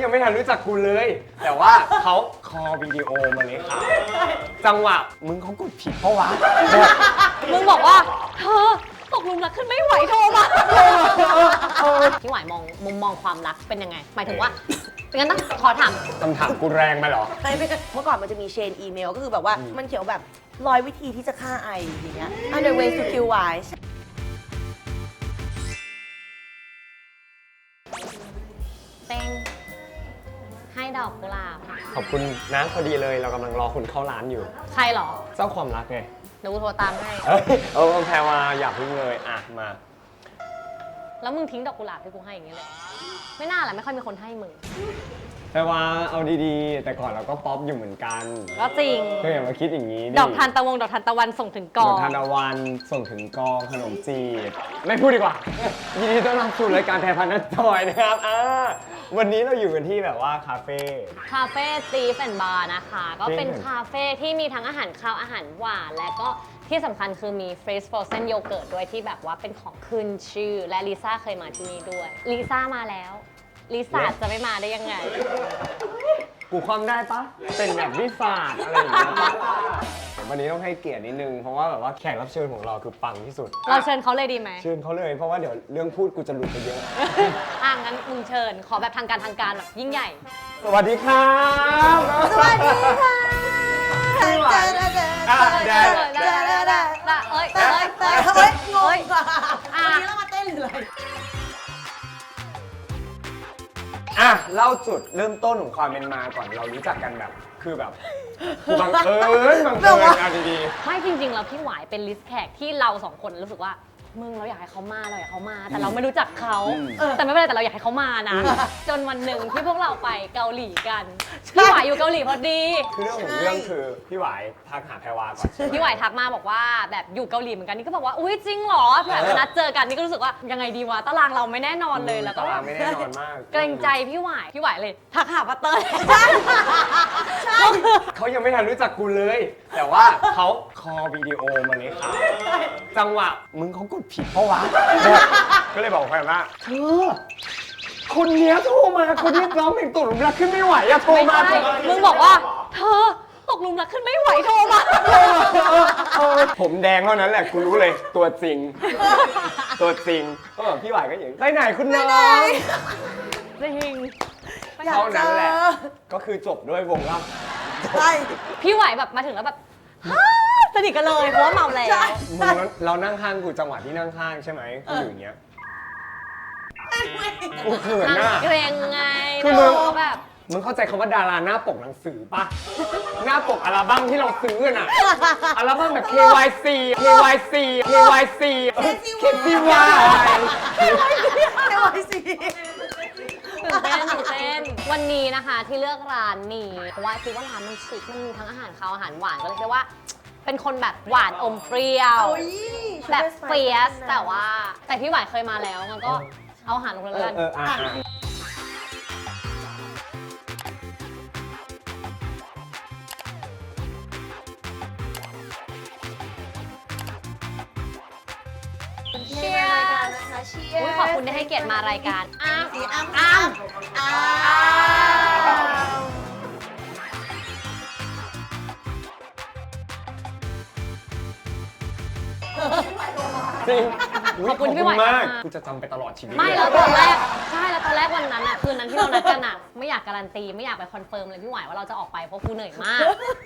ยังไม่ทันรู้จักกูเลย แต่ว่าเขาคอวิดีโอมาเลยค่ะจังหวะมึงเขากดผิดเพราะวะ มึงบอกว่าเธอตกหลุมรักขึ้นไม่ไหวโทรมาพี่หวายมองมุมมองความรักเป็นยังไงหมายถึงว่างั้นต้องขอถาม คำถามกูแรงไปเหรอ เมื่อก่อนมันจะมีเชนอีเมลก็คือแบบว่ามันเขียนแบบ100 วิธีที่จะฆ่าไออย่างเงี้ย 100 ways to kill why เต้งให้ดอกกุหลาบ ขอบคุณนะพอดีเลยเรากำลังรอคุณเข้าร้านอยู่ ใครเหรอ เจ้าความรักไง เดี๋ยวกูโทรตามให้ เอ้ยแพรมาอยากพึ่งเลยอ่ะมา แล้วมึงทิ้งดอกกุหลาบให้กูให้อย่างนี้เลยไม่น่าแหละไม่ค่อยมีคนให้มึง แพรว่าเอาดีๆ แต่ก่อนเราก็ป๊อปอยู่เหมือนกัน ก็จริง ก็อย่ามาคิดอย่างนี้ดิ ดอกทานตะวงดอกทานตะวันส่งถึงก ด อ อง กทานตะวันส่งถึงกองขนมจีบไม่พูดดีกว่า ยินดีต้อนรับสู่รายการแพรพันธ์จอยนะครับวันนี้เราอยู่กันที่แบบว่าคาเฟ่ คาเฟ่ซีแอนด์บาร์นะคะ ก็เป็น จริง คาเฟ่ที่มีทั้งอาหารคาวอาหารหวานและก็ที่สำคัญคือมีเฟรชฟรอเซนโยเกิร์ตด้วยที่แบบว่าเป็นของขึ้นชื่อ และลิซ่าเคยมาที่นี่ด้วยลิซ่ามาแล้วลิซ่าจะไม่มาได้ยังไง กูความได้ปะเป็นแบบวิสาดอะไรอย่างเงี้ยปะวันนี้ต้องให้เกียรตินิดนึง เพราะว่าแบบว่าแขกรับเชิญของเราคือปังที่สุด เราเชิญเขาเลยดีไหม เชิญเขาเลยเพราะว่าเดี๋ยวเรื่องพูดกูจะหลุดไปเยอะ งั้นมึงเชิญขอแบบทางการแบบยิ่งใหญ่ สวัสดีครับ สวัสดีค่ะ เอ้ย เฮ้ยงงว่ะวันนี้เรามาเต้นหรืออะไร เล่าจุดเริ่มต้นของความเป็นมาก่อนเรารู้จักกันแบบคือแบบบังเอิญเอาดี ไม่จริงๆแล้วพี่หวายเป็นลิสต์แขกที่เราสองคนรู้สึกว่ามึงเราอยากให้เขามาแต่เราไม่รู้จักเขาแต่ไม่เป็นไรแต่เราอยากให้เขามานะ จนวันหนึ่งที่พวกเราไปเกาหลีกันพี่หวายอยู่เกาหลีพอดี ๆคือเรื่องของเรื่องคือพี่หวายทักหาแพรวาก่อนใช่ไหม พี่หวายทักมาบอกว่าแบบอยู่เกาหลีเหมือนกันนี่ก็บอกว่าอุ้ยจริงเหรอพี่หวายมานัดเจอกันนี่ก็รู้สึกว่ายังไงดีวะตารางเราไม่แน่นอนเลยแล้วก็ ตารางไม่แน่นอนมาก เกรงใจพี่หวายเลยทักหาปัตเตอร์ เขายังไม่ทันรู้จักกูเลย แต่ว่าเขาคอวิดีโอมาเลยค่ะจังหวะมึงเขากดผิดเพราะวะก็เลยบอกแฟนว่าเธอคนเนี้ยโทรมาคนที่ร้องเพลงตกหลุมรักขึ้นไม่ไหวอะโทร ไม่ มา ใช่มึงบอกว่าเธอตกหลุมรักขึ้นไม่ไหวโทรมา ผมแดงเท่านั้นแหละกูรู้เลยตัวจริง ตัวจริงก็แบบพี่หวายก็อย่างไปไหนคุณน้อง จริง เท่านั้นแหละก็คือจบด้วยวงล่ำ ใช่ พี่ไหวแบบมาถึงแล้วแบบสนิทกันเลยเพราะว่าเมาแล้ว มึงเรานั่งข้างกูจังหวะที่นั่งข้างใช่ไหมกูอยู่อย่างเงี้ยกูเขินหน้า เกรงไง คือมึง แบบ มึงเข้าใจคำว่าดาราหน้าปกหนังสือป่ะ หน้าปกอัลบั้มที่เราซื้อกันอะอัลบั้มแบบ KYC KYC KYC KCY ไม่ไหวสิ ตื่นเต้นวันนี้นะคะที่เลือกร้านนี้เพราะว่าคิดว่าร้านมันชิคมันมีทั้งอาหารคาวอาหารหวานก็เลยคิดว่า เป็นคนแบบหวานอมเปรี้ยว แบบเฟียสแต่พี่หวานเคยมาแล้วมันก็เอาอาหารลงแล้วกัน เชียร์ขอบคุณที่ให้เกียรติมารายการอ้ำจริง ขอบคุณพี่หวาย มาก มาก กูจะจำไปตลอดชีวิต ไม่ เลย แล้วตอนแรกใช่แล้วตอนแรกวันนั้นคืนนั้นที่เรานัดกันไม่อยากการันตีไม่อยากไปคอนเฟิร์มเลยพี่หวายว่าเราจะออกไปเพราะกูเหนื่อยมาก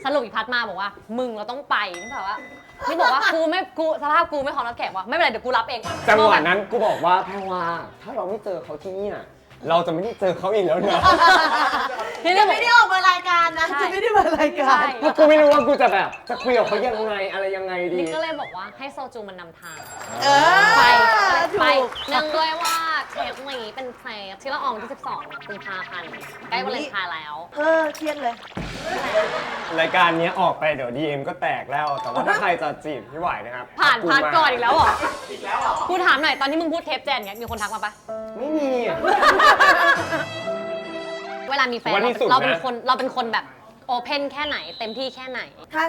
สรุปอีพัดมาบอกว่ามึงเราต้องไปนี่แบบว่านี่บอกว่ากูสภาพกูไม่ขอรับแขกว่ะไม่เป็นไรเดี๋ยวกูรับเอง จังหวะนั้นกูบอกว่าแพรวาถ้าเราไม่เจอเขาที่นี่น่ะเราจะไม่ได้เจอเขาอีกแล้วนะ นี่เนี่ยบอก ไม่ได้ออกมารายการนะจะไม่ได้มารายการ เพราะกูไม่รู้ว่ากูจะแบบจะคุยกับเขายังไงอะไรยังไงดี นี่ก็เลยบอกว่าให้โซจูมันนำทาง ไป ไปเนื่องด้วยว่าเทปนี้เป็นเทปที่เราออกวันที่ 12 กุมภาพันธ์ใกล้วาเลนไทน์แล้ว เครียดเลย รายการนี้ออกไปเดี๋ยว DM ก็แตกแล้ว แต่ว่าถ้าใครจะจีบพี่หวายนะครับ ผ่านพาร์ทก่อนอีกแล้วเหรอ อีกแล้วเหรอ กูถามหน่อยตอนที่มึงพูดเทปแจนเงี้ยมีคนทักมาปะ ไม่มีอ่ะ เวลามีแฟน วันที่สุดนะ เราเป็นคนแบบโอเพนแค่ไหนเต็มที่แค่ไหน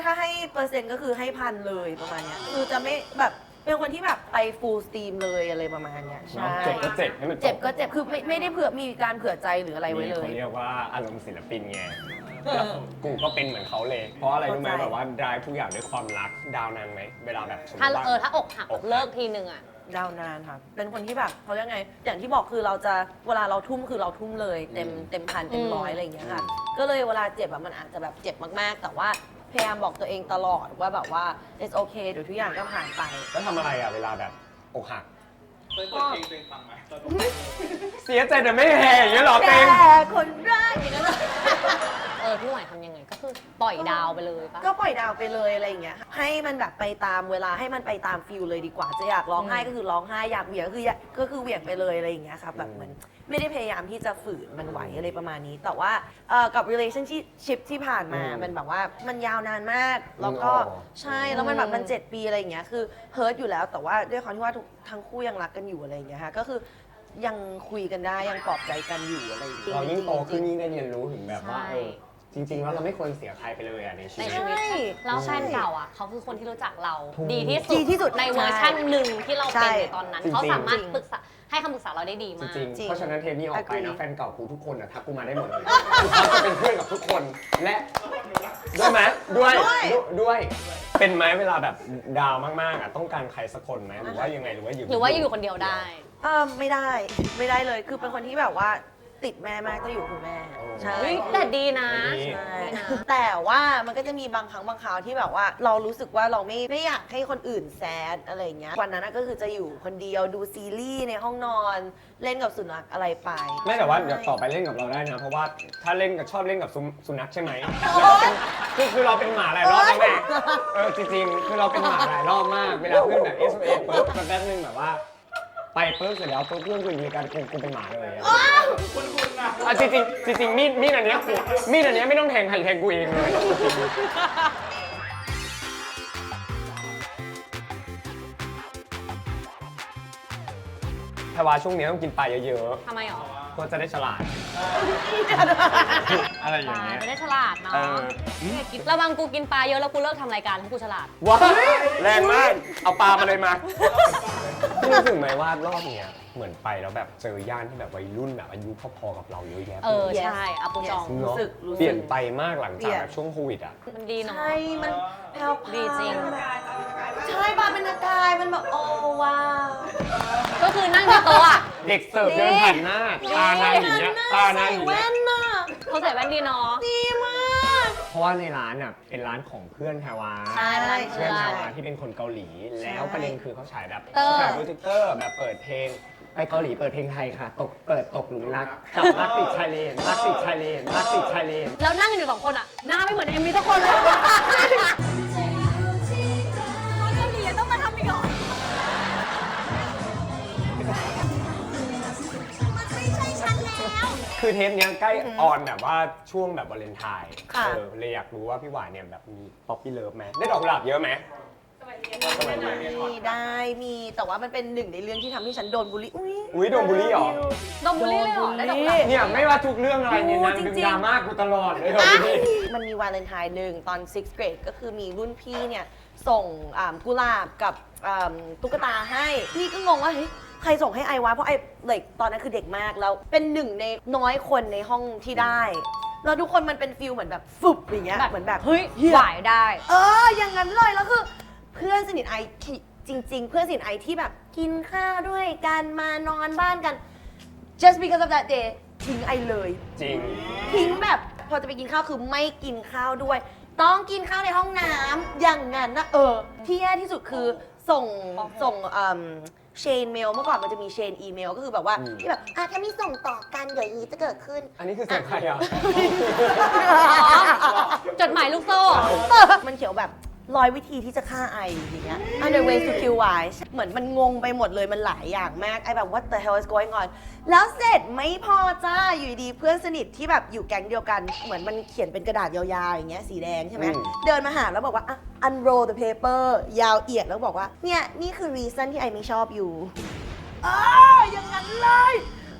ถ้าให้เปอร์เซ็นต์ก็คือให้1,000เลยประมาณเนี้ยคือจะไม่แบบ เป็นคนที่แบบไป full steam เลยอะไรประมาณเนี้ยใช่ เจ็บก็เจ็บให้มัน เจ็บก็เจ็บคือไม่ได้เผื่อมีการเผื่อใจหรืออะไรไว้เล เขา ย เรียกว่าอารมณ์ศิลปินไงกูก็เป็นเหมือนเขาเลย เพราะอะไรรู้ไหม เข้าใจ แบบว่าดายทุกอย่างด้วยความรักดาวนานไหมเวลาแบบสมม ถ้า ติว่า ถ้าอกหักเลิกทีนึงอ่ะ ดาวนานค่ะ เป็นคนที่แบบเขาเรียกไง อย่างที่บอกคือเราจะเวลาเราทุ่มคือเราทุ่มเลยเต็มพันเต็มร้อยอะไรอย่างเงี้ยค่ะ ก็เลยเวลาเจ็บอะมันอาจจะแบบเจ็บมากๆ แต่ว่าพยายามบอกตัวเองตลอดว่าแบบว่า it's okay เดี๋ยวทุกอย่างก็ผ่านไป แล้วทำอะไรอ่ะเวลาแบบอกหัก เคยเปิดเพลงตัวเองฟังไหมตอนอกหัก เสียใจแต่ไม่แห่อย่างเงี้ยเหรอเต็ง แต่คนแรกอย่างนั้น พี่หวายทำยังไงก็คือปล่อยดาวไปเลยปะ ก็ปล่อยดาวไปเลยอะไรอย่างเงี้ยให้มันแบบไปตามเวลาให้มันไปตามฟิลเลยดีกว่า จะอยากร้องไห้ก็คือร้องไห้อยากเหวี่ยงก็คือเหวี่ยงไปเลยอะไรอย่างเงี้ยครับแบบเหมือนไม่ได้พยายามที่จะฝืนมันไหวอะไรประมาณนี้ แต่ว่ากับ relationship ที่ผ่านมามันแบบว่ามันยาวนานมาก แล้วก็ใช่แล้วมันแบบมัน7 ปีอะไรอย่างเงี้ยคือเฮิร์ตอยู่แล้วแต่ว่าด้วยความที่ว่าทั้งคู่ยังรักกันอยู่อะไรอย่างเงี้ยค่ะก็คือยังคุยกันได้ยังปลอบใจกันอยู่อะไรอย่างเงี้ย เรายิ่งโตขึ้น จริ ยิ่งได้เรียนรู้ถึงแบบว่า ใช่ จริงๆแล้วเราไม่ควรเสียใครไปเลยอ่ะในชี ใน วิต ชีวิต ใช่ แล้วแฟนเก่าอ่ะเขาคือคนที่รู้จักเรา ถูก ดีที่ ดีที่สุด ในเวอร์ชันหนึ่งที่เราเป็น ใช่ ในตอนนั้น จริงๆ เขาสามารถปรึกษาให้คำปรึกษาเราได้ดี จ มาก ริง จริง ๆเพราะฉะนั้นเทปนี้ออกไปนะ agree แฟนเก่ากูทุกคนอ่ะทักกูมาได้หมดเลยกูพร้อมจะเป็นเพื่อนกับทุกคนและด้วยไหมด้วยเป็นไหมเวลาแบบดาวมากๆอ่ะต้องการใครสักคนไหมหรือว่ายังไงหรือว่าอยู่ หรือว่าอยู่คนเดียวได้ ไม่ได้เลยคือเป็นคนที่แบบว่าติดแม่มากก็อยู่กับคุณแม่ใช่ เฮ้ยแต่ดีนะ ใช่แต่ว่ามันก็จะมีบางครั้งบางคราวที่แบบว่าเรารู้สึกว่าเราไม่อยากให้คนอื่นแซดอะไรอย่างเงี้ยวันนั้นก็คือจะอยู่คนเดียวดูซีรีส์ในห้องนอนเล่นกับสุนัขอะไรไป ไม่แต่ว่าเดี๋ยวต่อไปเล่นกับเราได้นะ เพราะว่าถ้าเล่นกับชอบเล่นกับสุนัขใช่ไหมคือเราเป็นหมาหลายรอบแล้วแม่จริงๆคือเราเป็นหมาหลายรอบมากเวลาเพื่อนแบบ SOS ปุ๊บแป๊บนึงแบบว่า ไปปุ๊บเสร็จแล้วปุ๊บเพื่อนคุยดีกันกูเป็นหมาเลยอะจริงมีดอันเนี้ยไม่ต้องแทงใครแทงกูเองเลยแต่ว่าช่วงนี้ต้องกินปลาเยอะ ทำไมหรอ ๆเพื่อจะได้ฉลาด อะไรอย่างเงี้ย จะได้ฉลาดเนาะ เออ ระวังกูกินปลาเยอะแล้วกูเลิกทำรายการเพราะกูฉลาด ว้าแรงมาก เอาปลามาเลยมาพี่รู้สึกไหมว่ารอบเนี้ยเหมือนไปแล้วแบบเจอย่านที่แบบวัยรุ่นแบบอายุพอๆกับเราเยอะแยะ ใช่อาปูจอง เนาะ รู้สึก เปลี่ยนไปมากหลัง เปลี่ จาก ยน แบบช่วงโควิดอ่ะ มันดีเนาะ ใช่มันแผ่วๆ ดีจริง ใช่ปลาเป็นอากายมันแบบโอ้ว้าว ก็คือนั่งที่โต๊ะอะ เด็กเสิร์ฟเดินผ่านหน้าตานางอย่างเงี้ยตานางอย่าง แว่ เงี้ย นน่ะ เขาใส่แว่นดีเนาะ ดีมาก เพราะว่าในร้านอ่ะเป็นร้านของเพื่อนแพรวา ใช่เป็นร้านเพื่ เพื่ อ อน นแพรวาที่เป็นคนเกาหลี แล้วประเด็นคือเขาฉายแบบ เตอร์ ฉายโปรเจคเตอร์แบบเปิดเพลงไปเกาหลีเปิดเพลงไทยค่ะ ตกหลุมรักกับรักติดชายเลนรักติดชายเลนรักติดชายเลน แล้วนั่งกันอยู่สองคนอะหน้าไม่เหมือนเอ็มวีทุกคนเลยต้องมาทำอีกเหรอ คือเทปเนี้ยใกล้ออนแบบว่าช่วงแบบวาเลนไทน์ ค่ะ เลยอยากรู้ว่าพี่หวานเนี่ยแบบมีป๊อปปี้เลิฟไหมได้ดอกกุหลาบเยอะไหมสมัยเรียน มีได้มีแต่ว่ามันเป็นหนึ่งในเรื่องที่ทำให้ฉันโดนบูลลี่ อุ๊ยโดนบูลลี่เหรอ โดนบูลลี่เลยเหรอได้ดอกกุหลาบ เนี่ยไม่ว่าทุกเรื่องอะไรเนี่ย โอ้ นาง จริงๆ ดึงดราม่ากูตลอดเลยเหรอพี่ มันมีวาเลนไทน์หนึ่งตอน 6th grade ก็คือมีรุ่นพี่เนี่ยส่งกุหลาบกับตุ๊กตาให้ พี่ก็งงว่าเฮ้ยใครส่งให้ไอวะเพราะไอตอนนั้นคือเด็กมากแล้วเป็นหนึ่งในน้อยคนในห้องที่ได้ แล้วทุกคนมันเป็นฟิลเหมือนแบบฟึบอย่างเงี้ยเหมือนแบบ เฮ้ย หี้ หวายได้ อย่างนั้นเลยแล้วคือเพื่อนสนิทไอที่จริง ๆ เพื่อนสนิทไอที่แบบกินข้าวด้วยกันมานอนบ้านกัน just because of that day ทิ้งไอเลย จริง ทิ้งแบบพอจะไปกินข้าวคือไม่กินข้าวด้วย ต้องกินข้าวในห้องน้ำอย่างนั้นนะที่แย่ที่สุดคือส่งเชนเมลเมื่อก่อนมันจะมีเชนอีเมลก็คือแบบว่าที่แบบถ้ามีส่งต่อกันเดี๋ยวอย่างนี้จะเกิดขึ้น อันนี้คือเสียงใครอ่ะ จดหมายลูกโซ่ มันเขียวแบบ100 วิธีที่จะฆ่าไออย่างเงี้ย Under ways to kill why เหมือนมันงงไปหมดเลยมันหลายอย่างมากไอแบบ what the hell is going on แล้วเสร็จไม่พอจ้าอยู่ดีๆเพื่อนสนิทที่แบบอยู่แก๊งเดียวกันเหมือนมันเขียนเป็นกระดาษยาวๆอย่างเงี้ยสีแดงใช่ไหมเดินมาหาแล้วบอกว่าunroll the paper ยาวเอียดแล้วบอกว่าเนี่ยนี่คือ reason ที่ไอไม่ชอบอยู่อย่างนั้นเลย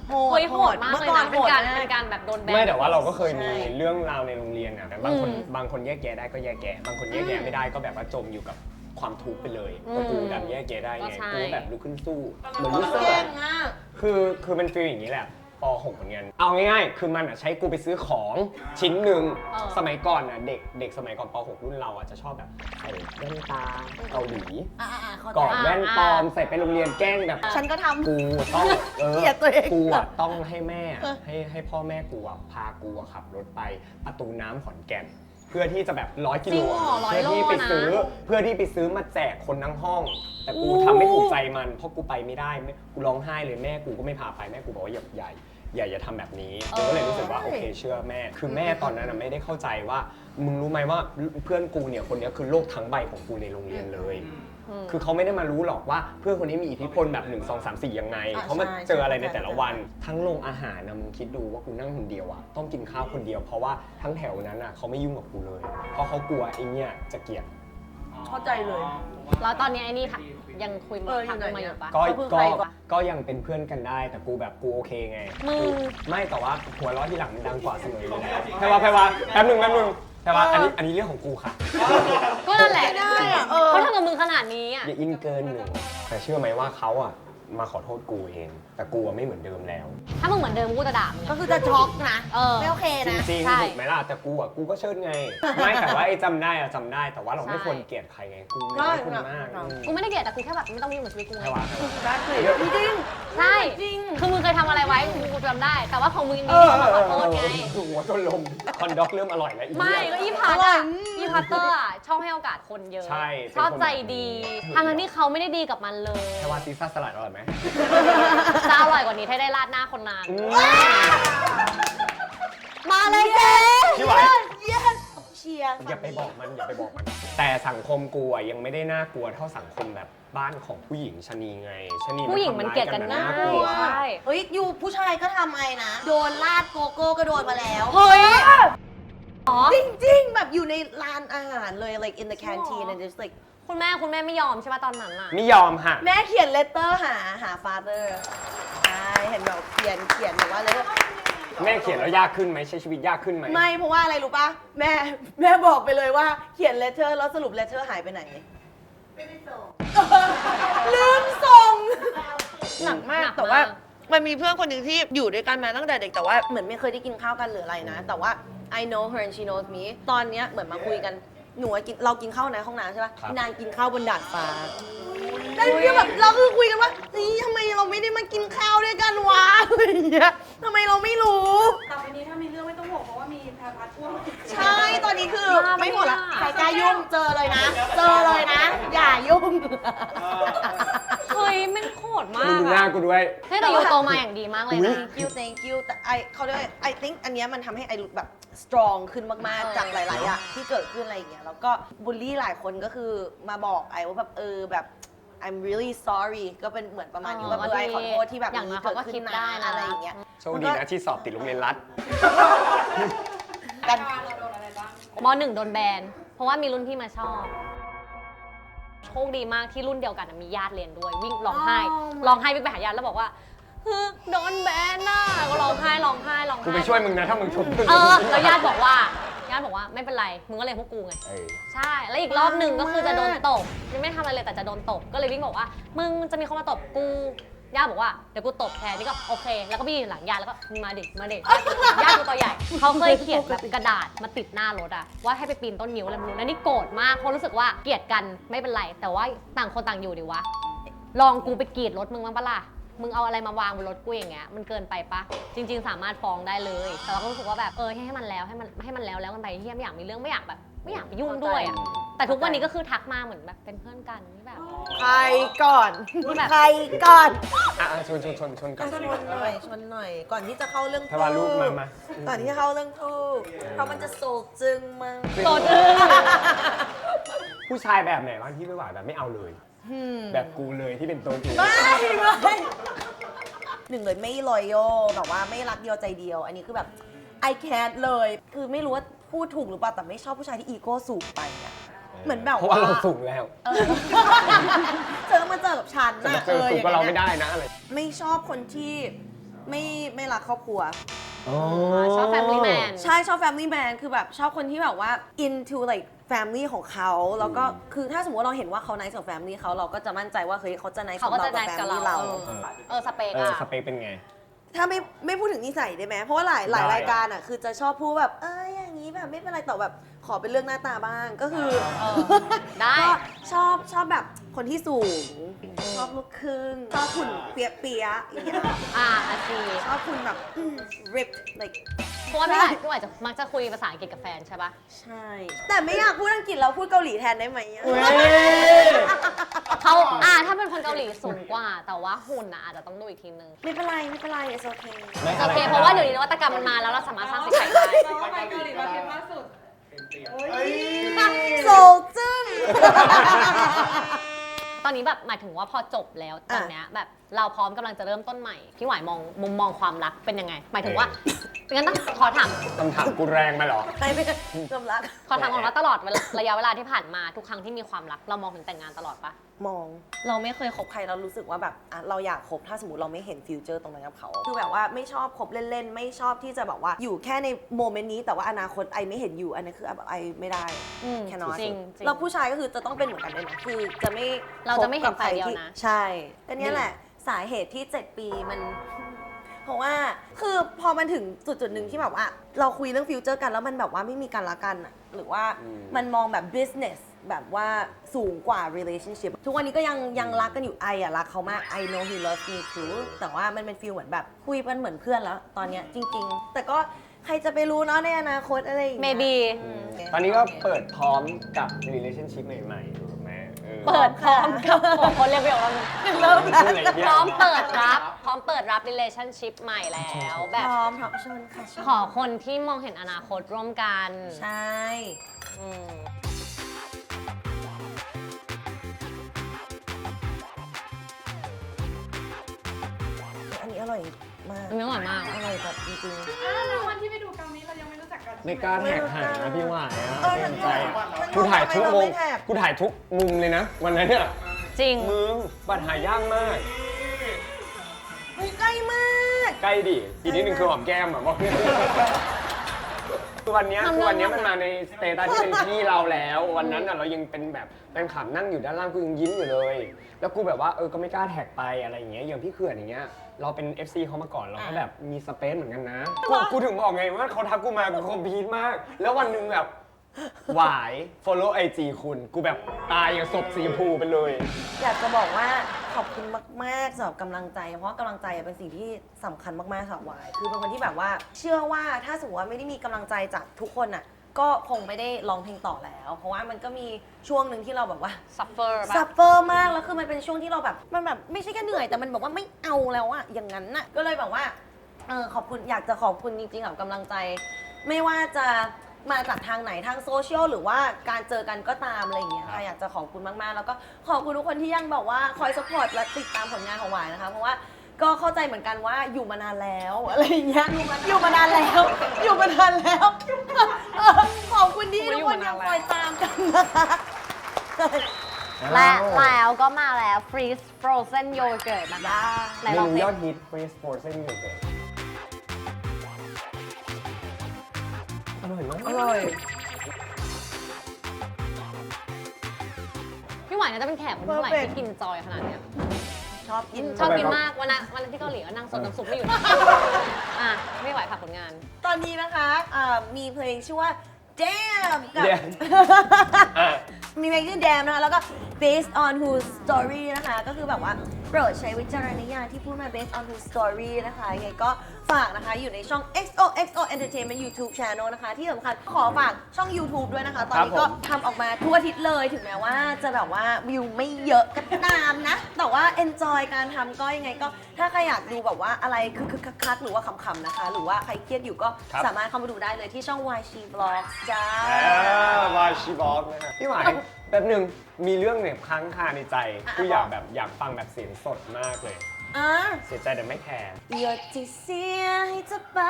โห เฮ้ยโหดมากเลยนะเป็นการแบบโดนแบน ไม่แต่ว่าเราก็เคยมี ใช่ เรื่องราวในโรงเรียนอ่ะแต่บางคนแยกแยะได้ก็แยกแยะบางคนแยกแยะไม่ได้ก็แบบว่าจมอยู่กับ ความทุกข์ไปเลยแต่กูดันแยกแยะได้ไง ก็ใช่ กูแบบลุกขึ้นสู้เหมือนลูเซอร์ คือมันฟีลอย่างนี้แหละป .6 เหมือนกันเอาง่ายๆคือมันใช้กูไปซื้อของชิ้นหนึ่งสมัยก่อนเด็กสมัยก่อนป .6 รุ่นเราจะชอบแบบใส่แว่นตาเกาหลีก่อนแว่นปลอมใส่ไปโรงเรียนแกล้งแบบ ฉันก็ทำ กูต้อง เกลียดตัวเอง กูต้องให้แม่ให้พ่อแม่กูพากูขับรถไปประตูน้ำขอนแก่นเพื่อที่จะแบบ100 กิโล จริงเหรอ100 เพื่อที่ไปซื้อ โลนะ เพื่อที่ไปซื้อมาแจกคนทั้งห้อง แต่กูทำไม่ถูกใจมันเพราะกูไปไม่ได้กูร้องไห้เลยแม่กูก็ไม่พาไปแม่กูบอกว่าอย่าทำแบบนี้กูก็เลยรู้สึกว่าโอเคเชื่อแม่คือแม่ตอนนั้นไม่ได้เข้าใจว่ามึงรู้ไหมว่าเพื่อนกูเนี่ยคนนี้คือโลกทั้งใบของกูในโรงเรียนเลย คือเขาไม่ได้มารู้หรอกว่าเพื่อนคนนี้มีอิทธิพลแบบ1 2 3 4ยังไงเขามาเจออะไรในแต่ละวันทั้งโรงอาหารนะมึงคิดดูว่ากูนั่งคนเดียวอะต้องกินข้าวคนเดียวเพราะว่าทั้งแถวนั้นอะเขาไม่ยุ่งกับกูเลย เพราะเขากลัวไอ้เนี่ยจะเกลียด เข้าใจเลย แล้วตอนนี้ไอ้นี่ยังคุย อยู่ ทัก ไหน มาอยู่ปะ ก็ เขาเพิ่งไปก่อน ก็ยังเป็นเพื่อนกันได้แต่กูแบบกูโอเคไง มึง ไม่แต่ว่าหัวเราะที่หลังมันดังกว่าเสมออยู่แล้วแพรวาแป๊บนึงแพรวาอันนี้เรื่องของกูค่ะ ก็นั่นแหละ ไม่ได้อะเขาทำกับมึงขนาดนี้อ่ะ อย่าอินเกินหนึ่งแต่เชื่อไหมว่าเขาอะมาขอโทษกูเอง แต่กูไม่เหมือนเดิมแล้ว ถ้ามึงเหมือนเดิมกูจะด่ามึง ก็คือจะช็อกนะ เออ ไม่โอเค จ นะ ริง ใช่ ๆถูกไหมล่ะแต่กูก็เชิดไง ไม่แต่ว่าไอ้จำได้แต่ว่าเราไม่ ใช่ ควรเกลียดใครไงกู ใช่ ไม่คุณมาก กูไม่ได้เกลียดแต่กูแค่แบบไม่ต้องมายุ่งกับชีวิตกูไง แพรวา ได้จริง ใช่ จริง คือมึงเคยทำอะไรไว้กูจำได้ แต่ว่าของมึงยังดีที่มึงขอโทษไง หัวจนลมคอนด็อกเริ่มอร่อยแล้วอีก ไม่ก็อีพัทอ่ะอีพัตเตอร์อ่ะชอบให้โอกาสคนเยอะ ใช่ ชอบใจดีทั้งที่เขาไม่ได้ดีกับมันเลย แพรวาซีซ่าสลัดอร่อยไหม จะอร่อยกว่านี้ถ้าได้ราดหน้าคนนาน อืม มาเลยเจ๊ พี่ไหว เชียร์ อย่าไปบอกมันแต่สังคมกูอะยังไม่ได้น่ากลัวเท่าสังคมแบบบ้านของผู้หญิงชะนีไงชะนี ผู้หญิงมันเกลียดกัน ทำร้ ง่าย กลัว ใช่ เฮ้ยอยู่ผู้ชายก็ทำไอ้นะ โดนลาดโกโก้ก็โดนมาแล้ว เฮ้ยอ๋อ จริงๆ แบบอยู่ในร้านอาหารเลย like in the canteen and just like คุณแม่ไม่ยอมใช่ป่ะตอนนั้นอ่ะ ไม่ยอมค่ะ แม่เขียน letter หา father ใช่เห็นแบบเขียนแบบว่าเลย แม่เขียนแล้วยากขึ้นไหมใช้ชีวิตยากขึ้นไหม ไม่เพราะว่าอะไรรู้ป่ะ แม่บอกไปเลยว่าเขียน letter แล้วสรุป letter หายไปไหน ไม่ได้ส่ง ลืมส่ง หนักมากแต่ว่ามันมีเพื่อนคนหนึ่งที่อยู่ด้วยกันมาตั้งแต่เด็กแต่ว่าเหมือนไม่เคยได้กินข้าวกันหรืออะไรนะ แต่ว่า I know her and she knows me ตอนเนี้ยเหมือนมาคุยกันหนูเรากินข้าวในห้องน้ำใช่ปะนางกินข้าวบนดาดฟ้าแล้วคือแบบเราคือคุยกันว่านี่ทำไมเราไม่ได้มากินข้าวด้วยกันวะอะไรอย่างเงี้ยทำไมเราไม่รู้ ต่อไปนี้ถ้ามีเรื่องไม่ต้องห่วงเพราะว่ามีแพรพัดพ่วง ใช่ตอนนี้คือไม่หมดละใครกล้ายุ่งเจอเลยนะ อย่ายุ่ง เฮ้ยมันโคตรมา มึง ก ดูหน้า อะ กูด้วย เฮ้ยแต่ยูโตมาอย่างดีมากเลยนะ thank you แต่เขาเรียกว่า I think อันเนี้ยมันทำให้ไอแบบ strong ขึ้นมากๆ จากหลายๆอย่างที่เกิดขึ้นอะไรอย่างเงี้ยแล้วก็บูลลี่หลายคนก็คือมาบอกไอว่าแบบแบบ I'm really sorry ก็เป็นเหมือนประมาณนี้ว่าไอขอโทษที่แบบ อย่างน้อย นี้ เขาก็ เกิด คิ ขึ้ ด น ได้ นะ นะ อะไรอย่างเงี้ย โชคดีนะที่สอบติดโรงเรียนรัฐ กัน เราโดนอะไรบ้าง ม.1 โดนแบน เพราะว่ามีรุ่นพี่มาชอบ โชคดีมากที่รุ่นเดียวกันมีญาติเรียนด้วย วิ่งร้องไห้วิ่งไปหาญาติแล้วบอกว่าโดนแบนน่ะก็ร้องไห้ กูไปช่วยมึงนะถ้ามึงชม แล้วญาติบอกว่าไม่เป็นไร มึงก็เรียนพวกกูไง ใช่ แล้วอีกรอบหนึ่งก็คือจะโดนตบยังไม่ทำอะไรเลยแต่จะโดนตบ ก็เลยวิ่งบอกว่า มึงจะมีคนมาตบกู ย่าบอกว่าเดี๋ยวกูตบแทนนี่ก็โอเค แล้วก็ไปยืนหลังย่าแล้วก็มาดิย่ากูตัวใหญ่ เขาเคยเขียนแบบกระดาษมาติดหน้ารถอะว่าให้ไปปีนต้นนิ้วอะไรไม่รู้แล้วนี่โกรธมากเพราะรู้สึกว่าเกลียดกันไม่เป็นไร แต่ว่าต่างคนต่างอยู่ดิวะ ลองกูไปกรีดรถมึงบ้างปะล่ะ มึงเอาอะไรมาวางบนรถกูอย่างเงี้ยมันเกินไปปะจริง ๆ สามารถฟ้องได้เลย แต่เราก็รู้สึกว่าแบบให้มันแล้วกันไปที่ไม่อยากมีเรื่องไม่อยากไปยุ่งด้วยอะแต่ทุกวันนี้ก็คือทักมาเหมือนแบบเป็นเพื่อนกันที่แบบ ใครก่อน แบบ ใครก่อน ชนกัน ชนหน่อย ก่อนที่จะเข้าเรื่อง ถ้าว่าลูกมา ก่อนที่จะเข้าเรื่องทูบเพราะมันจะโศกจึงมาก โตจึง ผู้ชายแบบไหนบ้างที่ไม่หวานแบบไม่เอาเลย แบบกูเลยที่เป็นตัวกู ไม่หนึ่งเลยไม่ loyal แบบว่าไม่รักเดียวใจเดียว อันนี้คือแบบ I can't เลย คือไม่รู้ว่าพูดถูกหรือเปล่าแต่ไม่ชอบผู้ชายที่อีโก้สูงไปอะเหมือนแบบ เพราะว่าเราสูงแล้ว เจอมาเจอกับฉัน จะมา นะ เจอสูงก็เราไม่ได้นะอะไร ไม่ชอบคนที่ไม่รักครอบครัว ชอบ family man ใช่ชอบ Family Man คือแบบชอบคนที่แบบว่า into like family ของเขาแล้วก็คือถ้าสมมติเราเห็นว่าเขา nice กับ family เขาเราก็จะมั่นใจว่าเฮ้ยเขาจะ nice เขา กับ ก็ เรา จะ กับ nice กับ family เรา เรา สเปค สเปคเป็นไง ถ้าไม่พูดถึงนิสัยได้ไหมเพราะว่าหลาย ได้ รายการอ่ะคือจะชอบพูดแบบอย่างนี้แบบไม่เป็นไรแต่แบบขอเป็นเรื่องหน้าตาบ้างก็คือ ได้ ก็ชอบแบบคนที่สูง ชอบลูกครึ่งชอบหุ่นเปียะๆอย่างเงี้ย อาซี ชอบหุ่นแบบ ripped like เพราะว่าพี่หวายจะมักจะคุยภาษาอังกฤษกับแฟนใช่ปะ ใช่ แต่ไม่อยากพูดอังกฤษเราพูดเกาหลีแทนได้ไหมอะ เขาถ้าเป็นคนเกาหลีสูงกว่า แต่ว่าหุ่นอาจจะต้องดูอีกทีนึง ไม่เป็นไร it's okay โอเค เพราะว่าเดี๋ยวนี้นวัตกรรมมันมาแล้วเราสามารถสร้างซิกแพคได้ เราก็ไปเกาหลีมาเทปล่าสุด เป็นเตีย โซจึ้ง ตอนนี้แบบหมายถึงว่าพอจบแล้วตอนเนี้ยแบบเราพร้อมกำลังจะเริ่มต้นใหม่ พี่หวายมองมุมมองความรักเป็นยังไง หมายถึงว่างั้นต้องขอถาม คำถามกูแรงไปเหรอ ใครเป็นความรัก ขอถามก่อนว่าตลอดระยะเวลาที่ผ่านมาทุกครั้งที่มีความรักเรามองถึงแต่งงานตลอดปะ มองเราไม่เคยคบใครเรารู้สึกว่าแบบเราอยากคบถ้าสมมติเราไม่เห็นฟิวเจอร์ตรงนั้นกับเขาคือแบบว่าไม่ชอบคบเล่นๆไม่ชอบที่จะแบบว่าอยู่แค่ในโมเมนต์นี้แต่ว่าอนาคตไอไม่เห็นอยู่อันนั้นคือแบบไอไม่ได้แค่น้อย จริง แล้วผู้ชายก็คือจะต้องเป็นเหมือนกันด้วยนะคือจะไม่ เราจะไม่เห็นฝ่ายเดียวนะ ใช่ก็เนี่ยแหละสาเหตุที่ 7 ปีมัน เพราะว่าคือพอมันถึงจุดหนึ่งที่แบบว่าเราคุยเรื่องฟิวเจอร์กันแล้วมันแบบว่าไม่มีการละกันอะหรือว่ามันมองแบบ business แบบว่าสูงกว่า relationship ทุกวันนี้ก็ยังรักกันอยู่ไออะรักเขามาก I know he loves me too แต่ว่ามันเป็นฟีลเหมือนแบบคุยกันเหมือนเพื่อนแล้วตอนเนี้ยจริงๆ แต่ก็ใครจะไปรู้เนาะในอนาคตอะไรอย่างเงี้ย maybe ตอนนี้ก็เปิดพร้อมกับ relationship ใหม่ๆถูกไหม เปิดพร้อมกับคนเรียกว่าเริ่ม พูดอะไรเนี่ย พร้อมเปิดรับ relationship ใหม่แล้วแบ พ บ ร้อมพร้อมชนค่ะชน ขอคนที่มองเห็นอนาคตร่วมกัน ใช่ อืม อันนี้อร่อยมาก อันนี้อร่อยมาก อร่อยแบบจริง แล้ววันที่ไปดูกองนี้เรายังไม่รู้จักกัน ไม่กล้าแท็กหานะพี่หวายอะ เออ เกรงใจอะ มัน กูถ่ายทุกมุม ไม่แท็ก กูถ่ายทุกมุมเลยนะ วันนั้นเนี่ย จริง มึงบัตรหายากมาก ๆเฮ้ยใกล้มาก ใกล้ดิอีกนิดนึงคือหอมแก้มอะบอกคือวันเนี้ยมันมาในสเตตัสที่เป็นพี่เราแล้ว วันนั้นอะเรายังเป็นแบบแฟนคลับนั่งอยู่ด้านล่างกูยังยิ้มอยู่เลย แล้วกูแบบว่าก็ไม่กล้าแท็กไปอะไรอย่างเงี้ยอย่างพี่เขื่อนอย่างเงี้ยเราเป็น FC เขามาก่อนเราก็แบบมีสเปซเหมือนกันนะกูถึงบอกไงว่าเขาทักกูมากูคอมพีทมาก แล้ววันหนึงแบบหวาย follow IG คุณกูแบบตายอย่างศพสีชมพูไปเลย อยากจะบอกว่าขอบคุณมากๆสำหรับกำลังใจ เพราะว่ากำลังใจเป็นสิ่งที่สำคัญมากๆสำหรับวายคือเป็นคนที่แบบว่า เชื่อว่าถ้าสมมติว่าไม่ได้มีกำลังใจจากทุกคนน่ะก็คงไม่ได้ร้องเพลงต่อแล้ว เพราะว่ามันก็มีช่วงหนึ่งที่เราแบบว่า suffer ซั ปะ ฟเฟอร์มากแล้วคือมันเป็นช่วงที่เราแบบมันแบบไม่ใช่แค่เหนื่อยแต่มันแบบว่าไม่เอาแล้วอะอย่างนั้นน่ะก็เลยแบบว่าขอบคุณอยากจะขอบคุณจริงๆกับกำลังใจ ไม่ว่าจะมาจากทางไหนทางโซเชียลหรือว่าการเจอกันก็ตามอะไรอย่างเงี้ยค่ะอยากจะขอบคุณมากๆ แล้วก็ขอบคุณทุกคนที่ยังบอกว่าคอยสปอร์ตและติดตามผลงานของหวายนะคะเพราะว่าก็เข้าใจเหมือนกันว่าอยู่มานานแล้วอะไรอย่างเงี้ยอยู่มานานแล้วอยู่มานานแล้วขอบคุณที่ทุกคนยังคอยตามกันนะคะ และแล้วก็มาแล้ว freeze frozen yogurt นะคะไหน เม ลอง นู สิ ยอดฮิต Freeze Frozen Yogurt อร่อยมาก อร่อย พี่หวายน่าจะเป็นแขกคนเท่าไหร่ Perfect ที่กินจอยขนาดเนี้ย ชอบกิน ชอบกินมากวันนั้นที่เกาหลีก็นั่งซดน้ำซุปไม่อยู่ ไม่ไหวค่ะผลงาน ตอนนี้นะคะมีเพลงชื่อว่า Damn กับ เดี๋ยว มีเพลงชื่อ Damn นะคะ แล้วก็ Based on Whose Story นะคะ ก็คือแบบว่าโปรดใช้วิจารณญาณที่พูดมา Based on Whose Story นะคะยังไงก็ฝากนะคะอยู่ในช่อง XOXO Entertainment YouTube Channel นะคะ ที่สำคัญขอฝากช่อง YouTube ด้วยนะคะ ตอนนี้ก็ทำออกมาทุกอาทิตย์เลยถึงแม้ว่าจะแบบว่าวิวไม่เยอะก็ตามนะ แต่ว่า enjoy การทำก็ยังไงก็ถ้าใครอยากดูแบบว่าอะไรคือคักๆหรือว่าขำๆนะคะ หรือว่าใครเครียดอยู่ก็ ครับ สามารถเข้ามาดูได้เลยที่ช่อง YC Vlogs จ้า วาชิบอกนะฮะพี่หวายแป๊บหนึงมีเรื่องเหน็บค้างคาในใจกูอยากฟังแบบเสียงสดมากเลย อ่ะ เสียใจแต่ไม่แคร์ หยดที่เสียให้เธอไป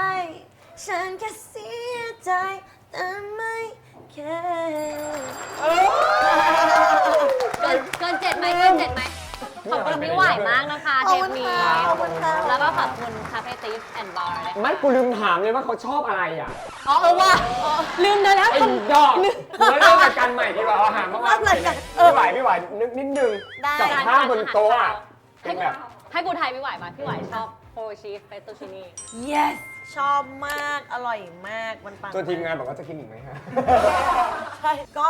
ฉันแค่เสียใจแต่ไม่แค่ เกิน7ไหมเกิน7ไหม ขอบคุณพี่หวายมากนะคะ ข เท อบ ป คุณ นี้ ค่ะขอบคุณค่ะ แล้วก็ขอบคุณคาเฟ่ติฟแอนด์บาร์ด้วย ไม่กูลืมถามเลยว่าเขาชอบอะไรอ่ะ อ๋อว่าลืมเลยแล้ว ไอ้ดอกเราเริ่มรายการใหม่ดีกว่าเอาอาหารมาวางใหม่เลยพี่หวายนึกนิดนึง ได้ กับข้าวบนโต๊ะอะ ให้ เป็น กู แบบ ให้กูทายพี่หวายมาพี่หวายชอบโฟชีสเฟตตูชินี่ yes ชอบมาก อร่อยมากมันปัง ตัวทีมงานบอกว่าจะกินอีกไหมฮะ ใช่ก็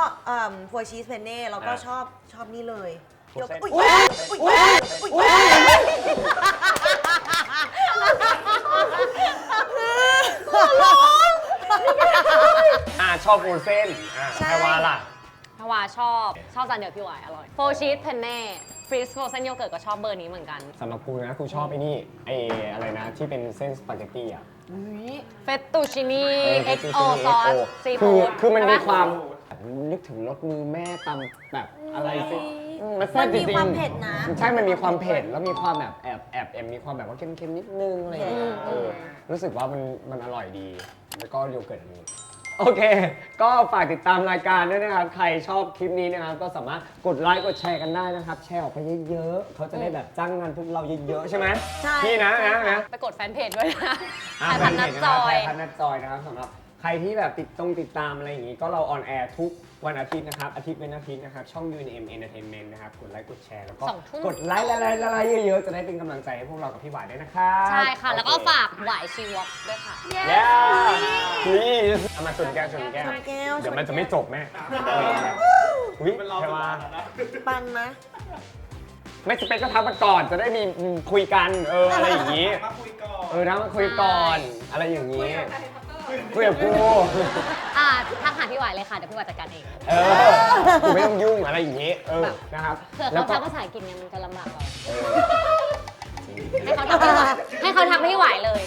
ฟัวชีสเพนเน่แล้วก็ อ่ะ ชอบนี่เลย พวกเส้น อุ๊ยอุ๊ยอุ๊ย ชอบปูเส้นแพรวาล่ะ พวาชอบจานเดียวพี่หวายอร่อยโฟชีสเพนเน่ฟรีสโฟเซนโยเกิร์ตก็ชอบเบอร์นี้เหมือนกัน สำหรับกูนะกูชอบไอ้นี่ไอ้อะไรนะที่เป็นเส้นสปาเกตตี้อ่ะ เฟตตูชินี่ XO ซอสซี คื ฟู้ อ ด คือมันมีความนึกถึงรสมือแม่ตำแบบอะไรสิมันแซ่บจริง มันมีความเผ็ดนะ ใช่มันมีความเผ็ดแล้วมีความแบบแอบมีความแบบว่าเค็มๆนิดนึงอะไรอย่างเงี้ยรู้สึกว่ามันอร่อยดี แล้วก็โยเกิร์ตอันนี้โอเค ก็ฝากติดตามรายการด้วยนะครับ ใครชอบคลิปนี้นะครับ ก็สามารถกดไลค์กดแชร์กันได้นะครับ แชร์ออกไปเยอะๆเขาจะได้แบบจ้างงานพวกเราเยอะๆใช่ไหม ใช่ นี่นะ ใช่ นะ ไปกดแฟนเพจด้วยนะ อ่า ไทยพันนัดจอย ไทยพันนัดจอยนะครับสำหรับใครที่แบบติดตามอะไรอย่างงี้ ก็เราออนแอร์ทุกวันอาทิตย์นะครับ อาทิตย์เป็นอาทิตย์นะครับ ช่อง UNM Entertainment นะครับ กดไลค์กดแชร์แล้วก็ 2 ทุ่ม กดไลค์ละเยอะๆ จะได้เป็นกำลังใจให้พวกเรากับพี่หวายด้วยนะครับ ใช่ค่ะ แล้วก็ โอเค ฝากหวายชีวอล์กด้วยค่ะ please เอามาชนแก้ว ชนแก้ว เดี๋ยวมันจะไม่จบแม่อุ้ย มันรอ แพร เป็น วา ร้านนะ ปังนะ ไม่สเปคก็ทักมาก่อนจะได้มีคุยกันอะไรอย่างงี้ มาคุยก่อน ทักมาคุยก่อนอะไรอย่างงี้ คุยกับแฮร์รี่พอตเตอร์ คุยกับกู ทักหาพี่หวายเลยค่ะ เดี๋ยวพี่หวายจัดการเอง กูไม่ต้องยุ่งอะไรอย่างงี้ นะครับ เผื่อ แล้ เขา วก็ ทักภาษาอังกฤษเนี่ยมันจะลำบากเรา เออ ให้เขาทักพี่หวายเลย